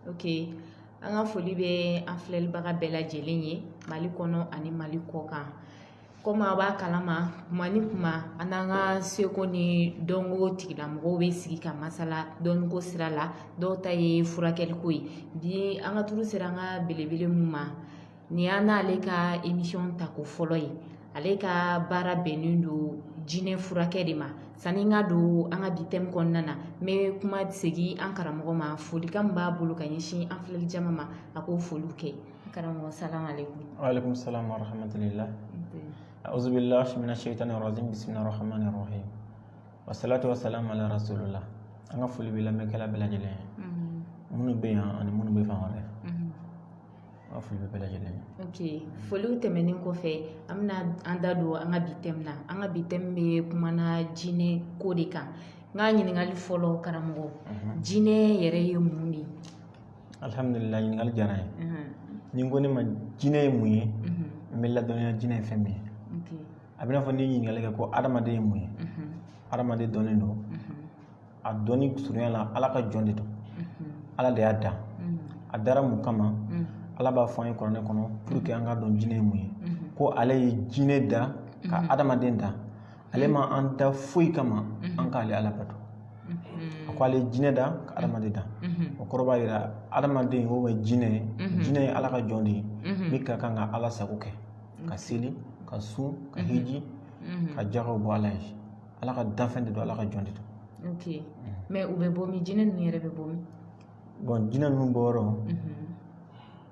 Ok, an ka foli bɛ an filɛlibaga bɛɛ lajɛlen ye Mali kɔnɔ ani Mali kɔ kan. Komi a b'a kalama kuma ni kuma an n'an ka seko ni dɔnko tigilamɔgɔw bɛ sigi ka masala dɔnniko sira la, dɔw ta ye furakɛliko ye. Bi an ka turu sera an ka belebele mun ma, nin y'an n'ale ka émission tako fɔlɔ ye. Ale ka baara bɛnnen don jinɛ furakɛ de ma. Sani n ka don an ka bi thème kɔnɔna na, n bɛ kuma segin an karamɔgɔ ma, folikan min b'a bolo ka ɲɛsin an filɛli jama ma, a k'o foliw kɛ. Karamɔgɔ, salam alaikum. Wa alaikum salam wa rahmatulillah. A'udhu billahi minash shaitanir rajim. Bismillahir rahmanir rahim. Wa salatu wa salam ala rasulillah. An ka foli bɛ lamɛnkɛla bɛɛ lajɛlen ye. Minnu bɛ yan ani minnu bɛ fan wɛrɛ. An ka foli bɛ bɛɛ lajɛlen ye. Ok, foliw tɛmɛnen kɔfɛ an bɛna an da don an ka bi thème na. An ka bi thème bɛ kumana jinɛ ko de kan. N ka ɲininkali fɔlɔ karamɔgɔ, jinɛ yɛrɛ ye mun de ye? Alhamdulillah, ɲininkali diyara n ye. Ni n ko ne ma jinɛ ye mun ye, n bɛ ladɔnniya jinɛ ye fɛn min ye. A bɛ n'a fɔ ne ye ɲininkali kɛ ko adamaden ye mun ye. Adamaden dɔnnen don. A dɔnni surunya la Ala ka jɔn de don. Ala de y'a da. A dara mun kama? Ala b'a fɔ an ye kuranɛ kɔnɔ pour que an ka dɔn jinɛ ye mun ye. Ko ale ye jinɛ da ka adamaden da. Ale ma an da foyi kama an k'ale Ala bato. A ko ale ye jinɛ da ka adamaden da. O kɔrɔ b'a jira adamaden o bɛ jinɛ ye Ala ka jɔn de ye. Min ka kan ka Ala sago kɛ. Ka seli, ka sun, ka hiji, ka jagaw bɔ Ala ye. Ala ka danfɛn de don, Ala ka jɔn de don. Ok, mais u bɛ bɔ min? Jinɛ ninnu yɛrɛ bɛ bɔ min? Bon, jinɛ ninnu bɔyɔrɔ,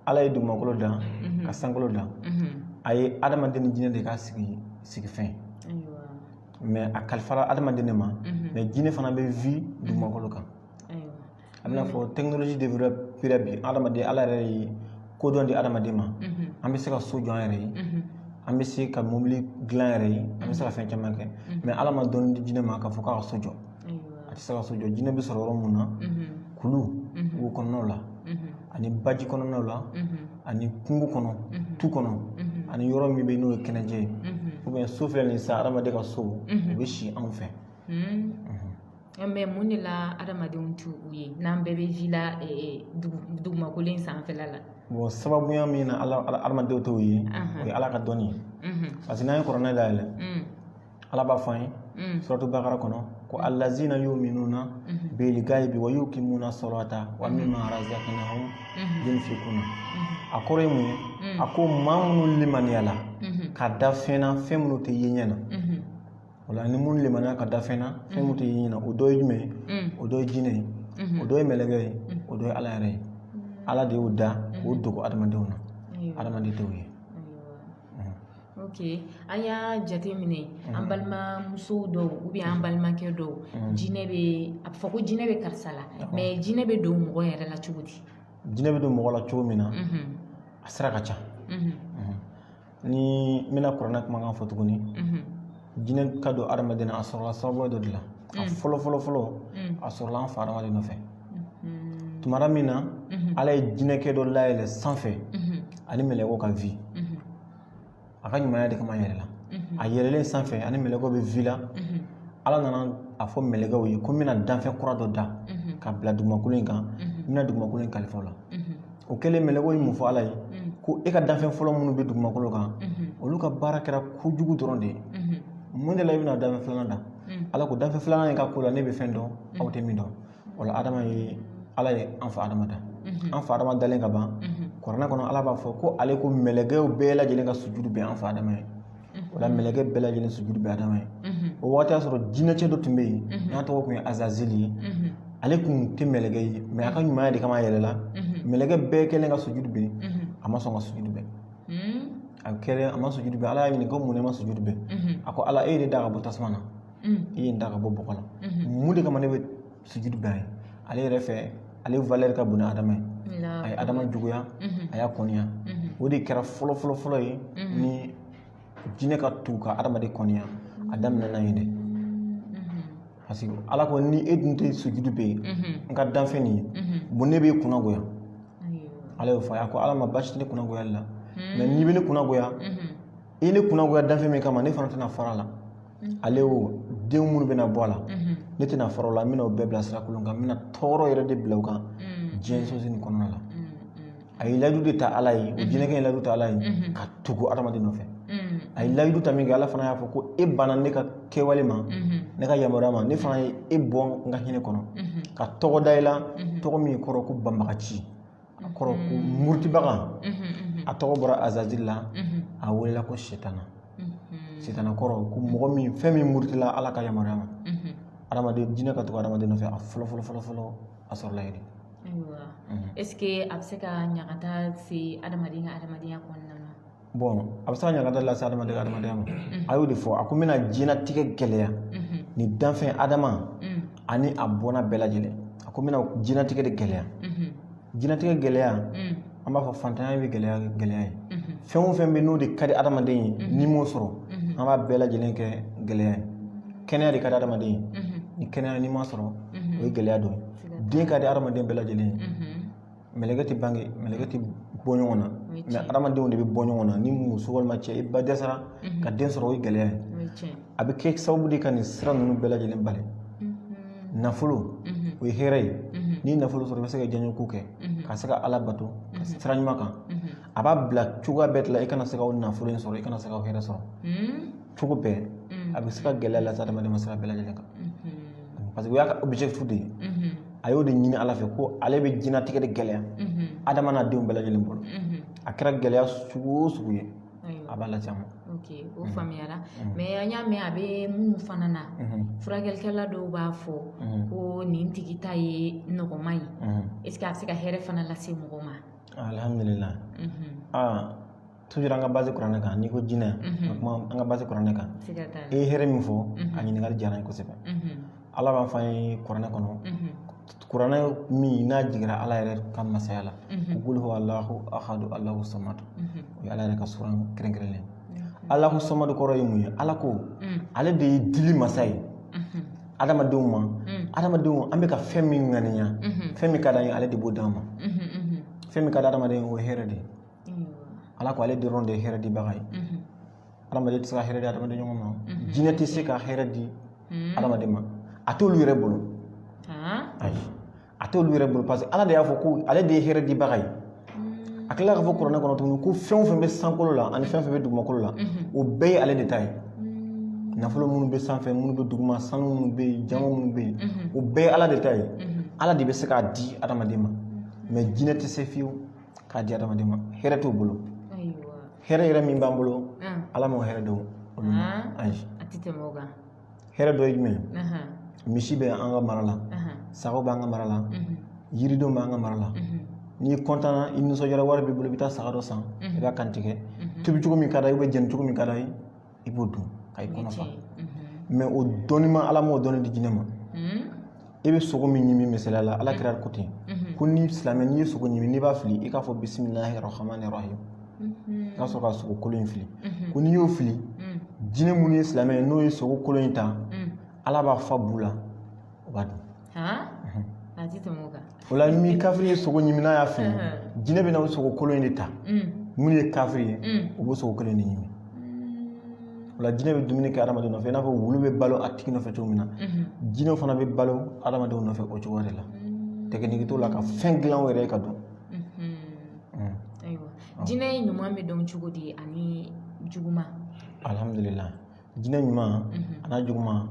Ala ye dugumakolo da ka sankolo da. A ye adamaden ni jinɛ de ka sigi fɛn. Mais a kalifara adamaden de ma. Mais jinɛ fana bɛ vie dugumakolo kan. A bɛna fɔ technologie développera bi adamaden, Ala yɛrɛ ye kodɔn di adamaden ma. An bɛ se ka so jɔ an yɛrɛ ye. An bɛ se ka mobili dilan yɛrɛ ye. An bɛ se ka fɛn caman kɛ. Mais Ala ma dɔnni di jinɛ ma k'a fɔ k'a ka so jɔ. A tɛ se ka so jɔ. Jinɛ bɛ sɔrɔ yɔrɔ mun na, kulu, wo kɔnɔnaw la, ani baji kɔnɔnaw la, ani kungo kɔnɔ, tu kɔnɔ, ani yɔrɔ min bɛ n'o ye kɛnɛjɛ ye. Ou bien so filɛ nin ye sisan adamaden ka so, u bɛ si anw fɛ. Mais mun de la adamadenw t'u ye n'an bɛɛ bɛ vie la dugumakolo in sanfɛla la? Bon, sababuya min na adamadenw t'u ye, o ye Ala ka dɔnni ye. Parce que n'an ye kuranɛ dayɛlɛ, Ala b'a fɔ an ye suratu bakara kɔnɔ ko allazina yu'minuna bil ghaibi wa yuqimuna salata wa mimma razaqnahum yunfiquna. A kɔrɔ ye mun ye? A ko maa minnu limaniyala ka da fɛn na fɛn minnu tɛ ye ɲɛ na. O la ni minnu limaniya ka da fɛn na fɛn minnu tɛ ye ɲɛ na, o dɔ ye jumɛn ye? O dɔ ye jinɛ ye, o dɔ ye mɛlɛkɛ ye, o dɔ ye Ala yɛrɛ ye. Ala de y'o da k'o dogo adamadenw na. Adamaden t'o ye. Ok, an y'a jateminɛ an balimamusow dɔw ou bien an balimakɛ dɔw, jinɛ bɛ, a bɛ fɔ ko jinɛ bɛ karisa la, mais jinɛ bɛ don mɔgɔ yɛrɛ la cogo di? Jinɛ bɛ don mɔgɔ la cogo min na, a sira ka ca. Ni n bɛna kuranɛ kumakan fɔ tuguni, jinɛ ka don adamaden na a sɔrɔla sababu dɔ de la. A fɔlɔ a sɔrɔla an fa adamaden nɔfɛ. Tumara min na Ala ye jinɛkɛ dɔ layɛlɛ sanfɛ ani mɛlɛkɛw ka vie. A ka ɲumanya de kama yɛlɛla. A yɛlɛlen sanfɛ ani mɛlɛkɛw bɛ vie la. Ala nana a fɔ mɛlɛkɛw ye ko n bɛna danfɛn kura dɔ da ka bila dugumakolo in kan, n bɛna dugumakolo in kalifa o la. O kɛlen mɛlɛkɛw ye mun fɔ Ala ye ko e ka danfɛn fɔlɔ minnu bɛ dugumakolo kan olu ka baara kɛra kojugu dɔrɔn de ye. Mun de la i bɛna danfɛn filanan da? Ala ko danfɛn filanan in ka ko la ne bɛ fɛn dɔn aw tɛ min dɔn. O la Ala ye an fa Adama da. An fa Adama dalen ka ban, kuranɛ kɔnɔ Ala b'a fɔ ko ale ko mɛlɛkɛw bɛɛ lajɛlen ka sujudu bɛ an fa Adama ye. O la mɛlɛkɛ bɛɛ lajɛlen sujudu bɛ Adama ye. O waati y'a sɔrɔ jinɛcɛ dɔ tun bɛ yen n'a tɔgɔ tun ye Azazili ye. Ale tun tɛ mɛlɛkɛ ye mais a ka ɲumanya de kama a yɛlɛla. Mɛlɛkɛ bɛɛ kɛlen ka sujudu bɛ, a ma sɔn ka sujudu bɛ. A kɛlen a ma sujudu bɛ, Ala y'a ɲininka ko mun de ma sujudu bɛ? A ko Ala e ye ne da ka bɔ tasuma na, e ye n da ka bɔ bɔgɔ la. Mun de kama ne bɛ sujudu bɛ a ye? Ale yɛrɛ fɛ ale valeur ka bon ni Adama ye. A ye Adama juguya, a y'a kɔniya. O de kɛra fɔlɔ ye ni jinɛ ka tugu ka adamaden kɔniya. A daminɛna yen dɛ. Parce que Ala ko ni e dun tɛ sujudu bɛ n ka danfɛn nin ye, bon ne b'e kunnagoya. Ale y'o fɔ a ye, a ko Ala ma basi tɛ ne kunnagoyali la, mais n'i bɛ ne kunnagoya, i ye ne kunnagoya danfɛn min kama ne fana tɛna fara a la. Ale o denw minnu bɛna bɔ a la, ne tɛna fara o la, n bɛna o bɛɛ bila sira kolon kan, n bɛna tɔɔrɔ yɛrɛ de bila o kan. diɲɛ sosi ni kɔnɔna la a ye layidu de ta ala ye o jinɛkɛ ye layidu ta ala ye ka tugu adamaden nɔfɛ a ye layidu ta min kɛ ala fana y'a fɔ ko e banna ne ka kɛwale ma ne ka yamaruya ma ne fana ye e bɔ n ka hinɛ kɔnɔ ka tɔgɔ da i la tɔgɔ min kɔrɔ ko banbagaci a kɔrɔ ko murutibaga a tɔgɔ bɔra azazili la a welela ko sitana kɔrɔ ko mɔgɔ min fɛn min murutila ala ka yamaruya ma adamaden jinɛ ka tugu adamaden nɔfɛ a fɔlɔ a sɔrɔla yen ayiwa est ce que a bɛ se ka ɲagata se adamaden ka adamadenya kɔnɔna na bon a bɛ se ka ɲagata lase adamaden ka adamadenya ma a y'o de fɔ a ko n bɛna diɲɛlatigɛ gɛlɛya ni danfɛn adama ani a bɔnna bɛɛ lajɛlen a ko n bɛna diɲɛlatigɛ de gɛlɛya diɲɛlatigɛ gɛlɛya an b'a fɔ fantanya bɛ gɛlɛya ye fɛn o fɛn bɛ n'o de ka di adamaden ye n'i m'o sɔrɔ an b'a bɛɛ lajɛlen kɛ gɛlɛya ye kɛnɛya de ka di adamaden ye ni kɛnɛya n'i ma sɔrɔ o ye gɛlɛya dɔ ye den ka di adamaden bɛɛ lajɛlen ye mɛlɛkɛ tɛ bange mɛlɛkɛ tɛ bɔ ɲɔgɔn na mɛ adamadenw de bɛ bɔ ɲɔgɔn na ni muso walima cɛ i ba dɛsɛra ka den sɔrɔ o ye gɛlɛya ye a bɛ kɛ sababu de ka nin sira ninnu bɛɛ lajɛlen bali nafolo o ye hɛrɛ ye n'i nafolo sɔrɔ i bɛ se ka diɲɛko kɛ ka se ka ala bato ka sira ɲuman kan a b'a bila cogoya bɛɛ la i kana se ka o nafolo in sɔrɔ i kana se ka o hɛrɛ sɔrɔ cogo bɛɛ a bɛ se ka gɛlɛya lase adamaden ma sira bɛɛ lajɛlen kan parce que o y'a ka objectif de ye a y'o de ɲini ala fɛ ko ale bɛ diɲɛlatigɛ de gɛlɛya adama n'a denw bɛɛ lajɛlen bolo a kɛra gɛlɛya sugu o sugu ye a b'a lase a ma ok o faamuyara mais an y'a mɛn a bɛ minnu fana na furakɛlikɛla dɔw b'a fɔ ko nin tigi ta ye nɔgɔma ye est ce que a bɛ se ka hɛrɛ fana lase mɔgɔ ma alhamdulillah toujours an ka base kuranɛ kan n'i ko jinɛ an ka base kuranɛ kan e ye hɛrɛ min fɔ a ɲininkali diyara n ye kosɛbɛ ala b'a fɔ an ye kuranɛ kɔnɔ kuranɛ min n'a jigira ala yɛrɛ ka masaya la ko qul huwa allahu ahadu allahu samad o ye ala yɛrɛ ka suran kɛrɛnkɛrɛnlen allahu samad kɔrɔ ye mun ye ala ko ale de ye dili masa ye adamadenw ma adamadenw an bɛ ka fɛn min ŋaniya fɛn min ka d'an ye ale de b'o d'an ma fɛn min ka di adamaden ye o ye hɛrɛ de ye ala ko ale dɔrɔn de ye hɛrɛ dibaga ye adamaden tɛ se ka hɛrɛ di adamaden ɲɔgɔn ma jinɛ tɛ se ka hɛrɛ di adamaden ma a t'olu yɛrɛ bolo ayi a t'olu yɛrɛ bolo parce que ala de y'a fɔ ko ale de ye hɛrɛ dibaga ye a tilala k'a fɔ kuranɛ kɔnɔ tuguni ko fɛn o fɛn bɛ sankolo la ani fɛn o fɛn bɛ dugumakolo la o bɛɛ ye ale de ta ye nafolo minnu bɛ sanfɛ minnu bɛ duguma sanu minnu bɛ yen jama minnu bɛ yen o bɛɛ ye ala de ta ye ala de bɛ se k'a di adamaden ma mais jinɛ tɛ se fiyewu k'a di adamaden ma hɛrɛ t'o bolo hɛrɛ yɛrɛ min b'an bolo ala m'o hɛrɛ dɔn olu ma ayi a tɛ tɛmɛ o kan hɛrɛ dɔ ye jumɛn misi bɛ an ka mara la sago b'an ka mara la yiridenw b'an ka mara la n'i kɔntana i nisɔndiyara wari b'i bolo i bɛ taa saga dɔ san i b'a kantigɛ tobi cogo min ka d'a ye jɛni cogo min ka d'a ye i b'o dun ka i kɔnɔ fa mais o dɔnni ma ala m'o dɔnni di jinɛ ma i bɛ sogo min ɲimi misaliya la ala kira ko ten ko ni silamɛ n'i ye sogo ɲimi n'i b'a fili i k'a fɔ bisimilahi rahmani rahim i ka sɔrɔ ka sogo kolon in fili ko n'i y'o fili jinɛ minnu ye silamɛ ye n'o ye sogo kolon in ta ala b'a fa bu la o b'a dun a tɛ tɛmɛ o kan o la ni kafiri ye sogo ɲimi n'a y'a fili jinɛ bɛ na o sogo kolon in de ta minnu ye kafiri ye o b'o sogo kolon in de ɲimi o la jinɛ bɛ dumuni kɛ adamaden nɔfɛ i n'a fɔ wulu bɛ balo a tigi nɔfɛ cogo min na jinɛw fana bɛ balo adamadenw nɔfɛ o cogo de la tɛgɛnigi t'o la ka fɛn dilan o yɛrɛ ye ka dun ayiwa jinɛ ɲuman bɛ dɔn cogo di ani juguman alhamdulillah jinɛ ɲuman a n'a juguman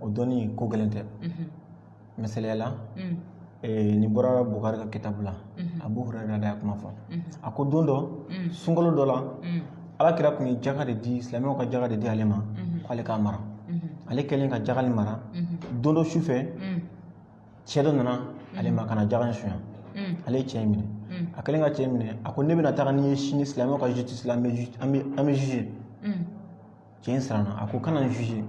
o dɔnni ko gɛlɛn tɛ misaliya la nin bɔra bukari ka kitabu la abu hurayra de y'a kuma fɔ a ko don dɔ sunkalo dɔ la ala kira tun ye jaga de di silamɛw ka jaga de di ale ma k'ale k'a mara ale kɛlen ka jaga nin mara don dɔ su fɛ cɛ dɔ nana ale ma ka na jaga in suɲa ale ye cɛ in minɛ a kɛlen ka cɛ in minɛ a ko ne bɛna taga ni ye sini silamɛw ka justice la an bɛ juger cɛ in siranna a ko kana n juger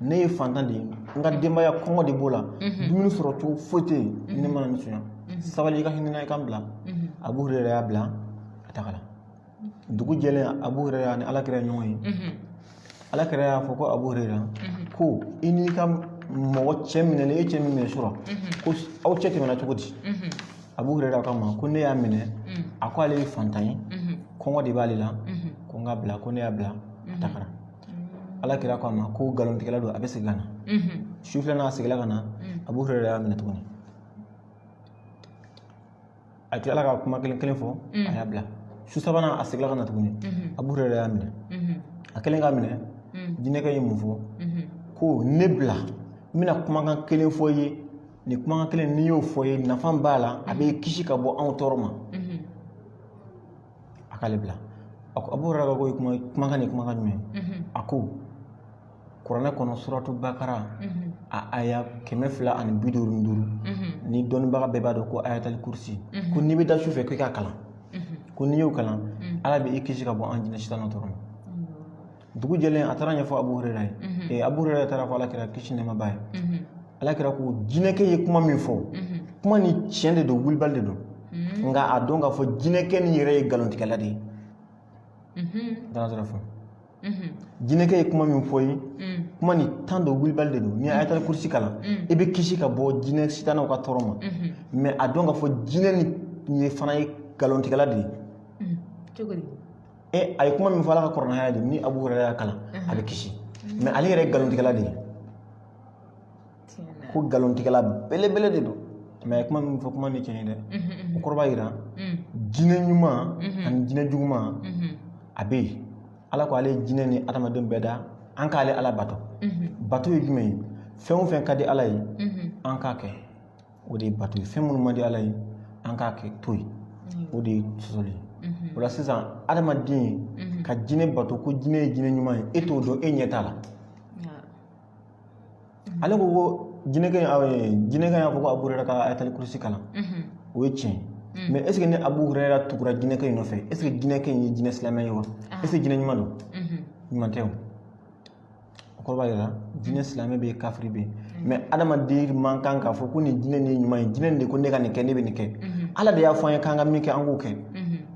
ne ye fantan de ye n ka denbaya kɔngɔ de b'o la dumuni sɔrɔ cogo foyi tɛ yen ni ne mana nin suɲa sabali i ka hinɛ i kan bila abu hurayra y'a bila a tagala dugu jɛlen abu hurayra ni alakira ye ɲɔgɔn ye alakira y'a fɔ ko abu hurayra ko i n'i ka mɔgɔ cɛ minɛlen e cɛ min minɛ sura ko aw cɛ tɛmɛna cogo di abu hurayra ko ma ko ne y'a minɛ a ko ale ye fantan ye kɔngɔ de b'ale la ko n ka bila ko ne y'a bila a tagara alakira ko a ma ko nkalontigɛla don a bɛ segin ka na su filanan a seginna ka na abu hurayra y'a minɛ tuguni a tilala ka kuma kelen fɔ a y'a bila su sabanan a segila ka na tuguni Abu Hurayra y'a minɛ a kelen k'a minɛ jinɛkɛ ye mun fɔ ko ne bila n bɛna kumakan kelen fɔ i ye ni kumakan kelen n'i y'o fɔ ye nafa b'a la a bɛ kisi ka bɔ anw tɔɔrɔ ma a k'ale bila a ko Abu Hurayra ko kumakan ni kumakan jumɛn a ko kuranɛ kɔnɔ suratu bakara a aya 255 ni dɔnnibaga bɛɛ b'a dɔn ko ayatal kursi ko n'i bɛ da su fɛ k'i ka kalan ko n'i y'o kalan ala bɛ i kisi ka bɔ an jinɛ sitanɛ tɔɔrɔ ma dugu jɛlen a taara ɲɛfɔ Abu Hurayra ye Abu Hurayra taara fɔ alakira kisi nɛɛma b'a ye alakira ko jinɛkɛ ye kuma min fɔ kuma ni tiɲɛ de don wulibali de don nka a dɔn k'a fɔ jinɛkɛ nin yɛrɛ ye nkalontigɛla de ye danasira fɔ jinɛkɛ ye kuma min fɔ ye kuma ni tan don wulibali de don ni ayatal kursi kalan i bɛ kisi ka bɔ jinɛ sitanɛw ka tɔɔrɔ ma mais a dɔn k'a fɔ jinɛ nin ye fana ye nkalontigɛla de ye a ye kuma min fɔ ala ka kɔrɔnaya de ni Abu Hurayra y'a kalan a bɛ kisi mais ale yɛrɛ ye nkalontigɛla de ye ko nkalontigɛla belebele de don mais a ye kuma min fɔ kuma ni tiɲɛ ye dɛ o kɔrɔ b'a jira jinɛ ɲuman ani jinɛ juguman a bɛ yen ala ko ale ye jinɛ ni adamadenw bɛɛ da an k'ale ala bato bato ye jumɛn ye fɛn o fɛn ka di ala ye an k'a kɛ o de ye bato ye fɛn minnu man di ala ye an k'a kɛ to ye o de ye sɔsɔli ye o la sisan adamaden ka jinɛ bato ko jinɛ ye jinɛ ɲuman ye e t'o dɔn e ɲɛ t'a la ale ko jinɛkɛ y'a fɔ ko Abu Hurayra ka ayatal kursi kalan o ye tiɲɛ mais est ce que ni Abu Hurayra tugura jinɛkɛ in nɔfɛ est ce que jinɛkɛ in ye jinɛ silamɛ ye wa est ce que jinɛ ɲuman don ɲuman tɛ o kɔrɔ b'a jira jinɛ silamɛ bɛ yen kafiri bɛ yen mais adamaden man kan k'a fɔ ko nin jinɛ nin ye ɲuman ye jinɛ nin de ko ne ka nin kɛ ne bɛ nin kɛ ala de y'a fɔ an ye k'an ka min kɛ an k'o kɛ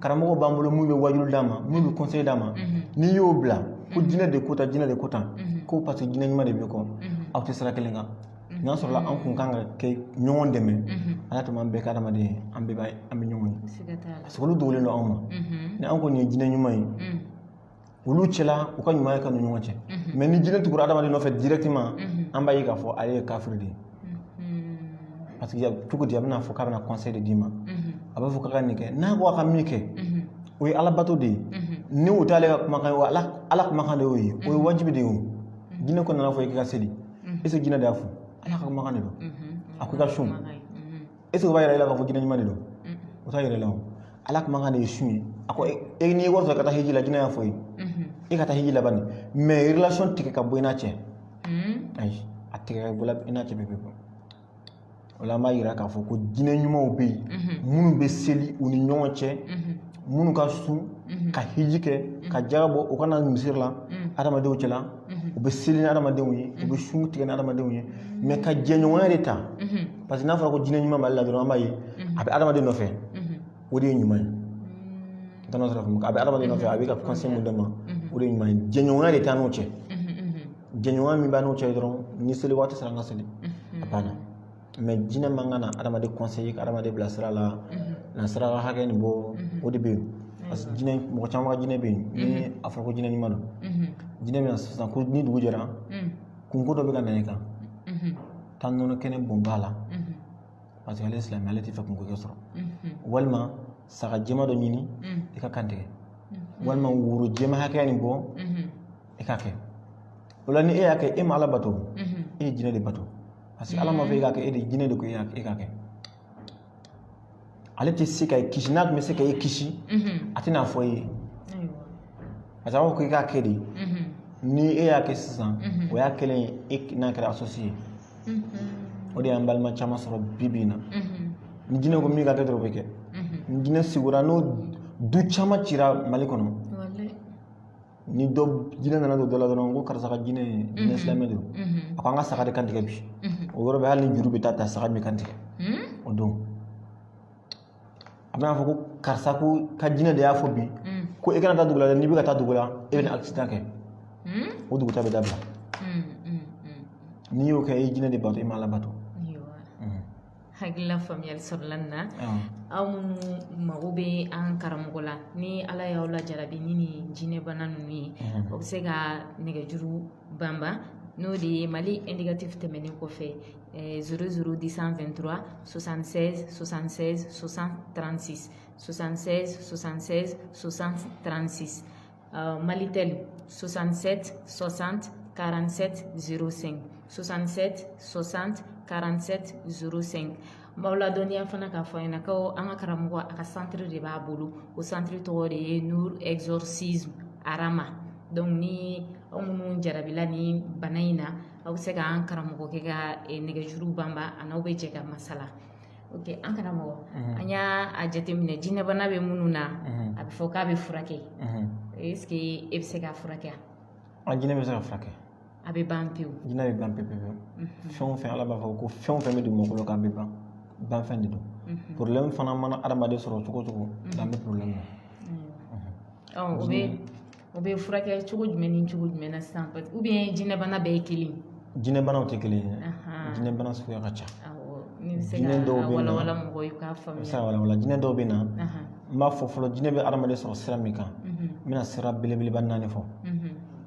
karamɔgɔ b'an bolo mun bɛ wajulu d'a ma mun bɛ conseil d'a ma n'i y'o bila ko jinɛ de ko tan jinɛ de ko tan ko parce que jinɛ ɲuman de bɛ kɔ aw tɛ sira kelen kan n'a sɔrɔla an kun kan ka kɛ ɲɔgɔn dɛmɛ ala tun b'an bɛɛ kɛ adamaden ye an bɛ ɲɔgɔn ye parce que olu dogolen don anw ma ni an kɔni ye jinɛ ɲuman ye olu cɛla u ka ɲumanya ka n'u ɲɔgɔn cɛ mais ni jinɛ tugura adamaden nɔfɛ directement an b'a ye k'a fɔ ale ye kafiri de ye parce que cogo di a bɛna fɔ k'a bɛna conseil de d'i ma a b'a fɔ k'a ka nin kɛ n'a ko a ka min kɛ o ye alabato de ye ni o t'ale ka kumakan ye o ala kumakan de y'o ye o ye wajibi de ye o jinɛ ko nana fɔ i k'i ka seli est ce que jinɛ de y'a fɔ ala ka kumakan de don a ko i ka sun est ce que o b'a yɛrɛ i la k'a fɔ jinɛ ɲuman de don o t'a yɛrɛ la o ala kumakan de ye sun ye a ko e n'i ye wari sɔrɔ ka taa hiji la jinɛ y'a fɔ ye e ka taa hiji laban mais relation tigɛ ka bɔ i n'a cɛ ayi a tigɛ ka bɔ i n'a cɛ bɛɛ bɛ bɔ o la an b'a yira k'a fɔ ko jinɛ ɲumanw bɛ yen minnu bɛ seli u ni ɲɔgɔn cɛ minnu ka sun ka hiji kɛ ka jaga bɔ u kana misiri la adamadenw cɛla u bɛ seli ni adamadenw ye u bɛ sun tigɛ ni adamadenw ye mais ka jɛɲɔgɔnya de ta parce que n'a fɔra ko jinɛ ɲuman b'ale la dɔrɔn an b'a ye a bɛ adamaden nɔfɛ o de ye ɲuman ye tɔnɔ sɔrɔ a bɛ adamaden nɔfɛ a bɛ ka conseil mun d'a ma o de ye ɲuman ye jɛɲɔgɔnya de t'a n'o cɛ jɛɲɔgɔnya min b'a n'o cɛ dɔrɔn ni seli waati sera an ka seli a banna mais jinɛ man kan na adamaden conseiller ka adamaden bila sira la na sira ka hakɛ nin bɔ o de bɛ yen parce que jinɛ mɔgɔ caman ka jinɛ bɛ yen ni a fɔra ko jinɛ ɲuman don jinɛ bɛ na sisan ko ni dugu jɛra kunko dɔ bɛ ka na i kan taa nɔnɔ kɛnɛ bɔn b'a la parce que ale ye silamɛ ale tɛ fɛ kunko kɛ sɔrɔ walima saga jɛma dɔ ɲini i ka kan tigɛ walima woro jɛma hakɛya nin bɔ i ka kɛ o la ni e y'a kɛ e ma ala bato e ye jinɛ de bato parce que ala ma fɔ e k'a kɛ e de jinɛ de ko e k'a kɛ ale tɛ se ka kisi n'a tun bɛ se ka e kisi a tɛna fɔ e ye parce que a b'a fɔ ko i k'a kɛ de ni e y'a kɛ sisan o y'a kɛlen ye e n'a kɛra associé o de y'an balima caman sɔrɔ bi bi in na ni jinɛ ko min ka kɛ dɔrɔn o bɛ kɛ ni jinɛ sigura n'o du caman cira mali kɔnɔ ni dɔ jinɛ nana don dɔ la dɔrɔn ko karisa ka jinɛ ye jinɛ silamɛ don a ko an ka saga de kantigɛ bi o yɔrɔ bɛ hali ni juru bɛ taa saga min kantigɛ o don a bɛna fɔ ko karisa ko ka jinɛ de y'a fɔ bi ko e kana taa dugu la dɛ n'i bɛ ka taa dugu la e bɛna accident kɛ o dugu ta bɛ dabila n'i y'o kɛ e jinɛ de bato e ma ala bato hakilila faamuyali sɔrɔla nin na aw minnu mago bɛ an karamɔgɔ la ni ala y'aw lajarabi ni nin jinɛ bana ninnu ye o bɛ se ka nɛgɛjuru banban n'o de ye Mali indicatif tɛmɛnen kɔfɛ 00 123 76 76 60 36 76 76 60 36 Malitel 67 60 47 05 67 60 47 05 Mawla dɔnniya fana k'a fɔ ɲɛna ko an ka karamɔgɔ a ka centre de b'a bolo o centre tɔgɔ de ye Nour Exorcisme Arama donc ni aw minnu jarabila ni bana in na aw bɛ se k'an karamɔgɔ kɛ ka nɛgɛjuru banba a n'aw bɛ jɛ ka masala ok an karamɔgɔ an y'a jateminɛ jinɛbana bɛ minnu na a bɛ fɔ k'a bɛ furakɛ est-ce que e bɛ se k'a furakɛ a jinɛ bɛ se ka furakɛ a bɛ ban pewu jinɛ bɛ ban pewu fɛn o fɛn ala b'a fɔ ko fɛn o fɛn bɛ don mɔgɔ k'a bɛ ban banfɛn de don problème fana mana adamaden sɔrɔ cogo o cogo dan bɛ problème na o bɛ furakɛ cogo jumɛn ni cogo jumɛn na sisan ou bien jinɛbana bɛɛ ye kelen jinɛbanaw tɛ kelen ye jinɛbana suguya ka ca jinɛ dɔw bɛ na wala mɔgɔw ye k'a faamuya wala jinɛ dɔw bɛ na n b'a fɔ fɔlɔ jinɛ bɛ adamaden sɔrɔ sira min kan n bɛna sira belebeleba 4 fɔ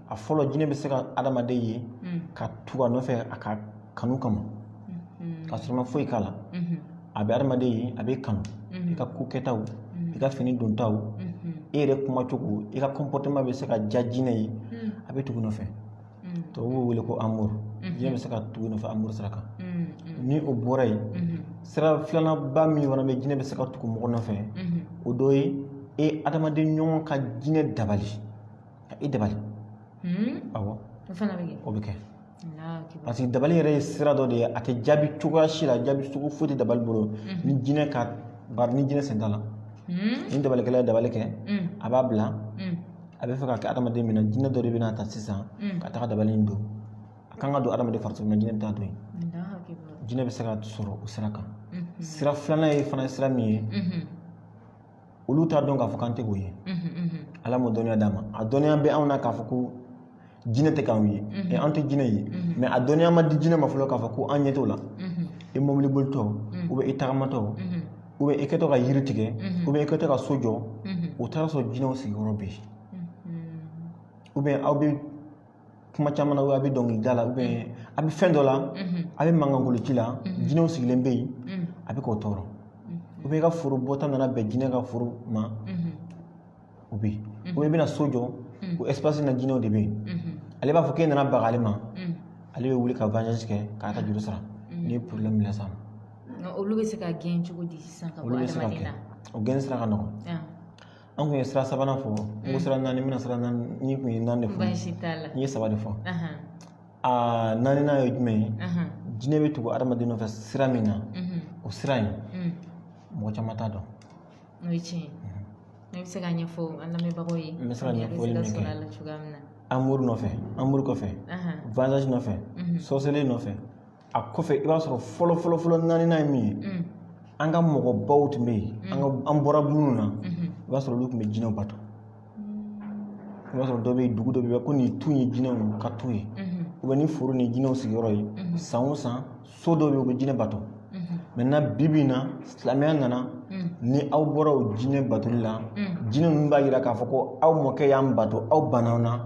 a fɔlɔ jinɛ bɛ se ka adamaden ye ka tugu a nɔfɛ a ka kanu kama ka sɔrɔ ma foyi k'a la a bɛ adamaden ye a bɛ kanu i ka ko kɛtaw i ka fini dontaw e yɛrɛ kuma cogo i ka comportement bɛ se ka diya jinɛ ye a bɛ tugu nɔfɛ tubabu b'o wele ko amour jinɛ bɛ se ka tugu nɔfɛ amour sira kan ni o bɔra yen sira filananba min fana bɛ jinɛ bɛ se ka tugu mɔgɔ nɔfɛ o dɔ ye e adamaden ɲɔgɔn ka jinɛ dabali ka e dabali awɔ o bɛ kɛ parce que dabali yɛrɛ ye sira dɔ de ye a tɛ jaabi cogoya si la jaabi cogo foyi tɛ dabali bolo ni jinɛ ka bari ni jinɛ sen t'a la ni dabalikɛla ye dabali kɛ a b'a bila a bɛ fɛ ka kɛ adamaden min na jinɛ dɔ de bɛna ta sisan ka taga dabali in don a kan ka don adamaden farisogo la jinɛ bɛ taa don yen jinɛ bɛ se ka sɔrɔ o sira kan sira filanan ye fana sira min ye olu t'a dɔn k'a fɔ k'an tɛ k'o ye ala m'o dɔnniya d'an ma a dɔnniya bɛ anw na k'a fɔ ko jinɛ tɛ k'anw ye an tɛ jinɛ ye mais a dɔnniya ma di jinɛ ma fɔlɔ k'a fɔ ko an ɲɛ t'o la i mobili bolitɔ ou bien i tagamatɔ ou bien i kɛtɔ ka yiri tigɛ ou bien i kɛtɔ ka so jɔ o taara sɔrɔ jinɛw sigiyɔrɔ bɛ yen ou bien aw bɛ kuma caman na a bɛ dɔnkili da la ou bien a bɛ fɛn dɔ la a bɛ mankankolo ci la jinɛw sigilen bɛ yen a bɛ k'o tɔɔrɔ ou bien i ka foro bɔta nana bɛn jinɛ ka foro ma o bɛ yen ou bien i bɛna so jɔ o espace na jinɛw de bɛ yen ale b'a fɔ k'e nana baga ale ma ale bɛ wuli ka vengeance kɛ k'a ka juru sara ni ye problème min las'a ma olu bɛ se ka gɛn cogo di sisan ka bɔ adamaden na o gɛn sira ka nɔgɔn an kun ye sira sabanan fɔ n ko sira 4 n bɛna sira 4 ni kun ye 4 de fɔ n ye 3 de fɔ a 4nan ye jumɛn ye jinɛ bɛ tugu adamaden nɔfɛ sira min na o sira in mɔgɔ caman t'a dɔn o ye tiɲɛ ne bɛ se ka ɲɛfɔ an lamɛnbagaw ye n bɛ se ka ɲɛfɔli min kɛ cogoya min na amour nɔfɛ amour kɔfɛ vengeance nɔfɛ sorcellerie nɔfɛ a kɔfɛ i b'a sɔrɔ fɔlɔ 4nan ye min ye an ka mɔgɔbaw tun bɛ yen an bɔra minnu na i b'a sɔrɔ olu tun bɛ jinɛw bato i b'a sɔrɔ dɔ bɛ yen dugu dɔ bɛ yen ko nin tu ye jinɛw ka tu ye ou bien ni foro ni jinɛw sigiyɔrɔ ye san o san so dɔ bɛ yen u bɛ jinɛ bato maintenant bi bi in na silamɛya nana ni aw bɔra o jinɛ batoli la jinɛ ninnu b'a jira k'a fɔ ko aw mɔkɛ y'an bato aw bannaw na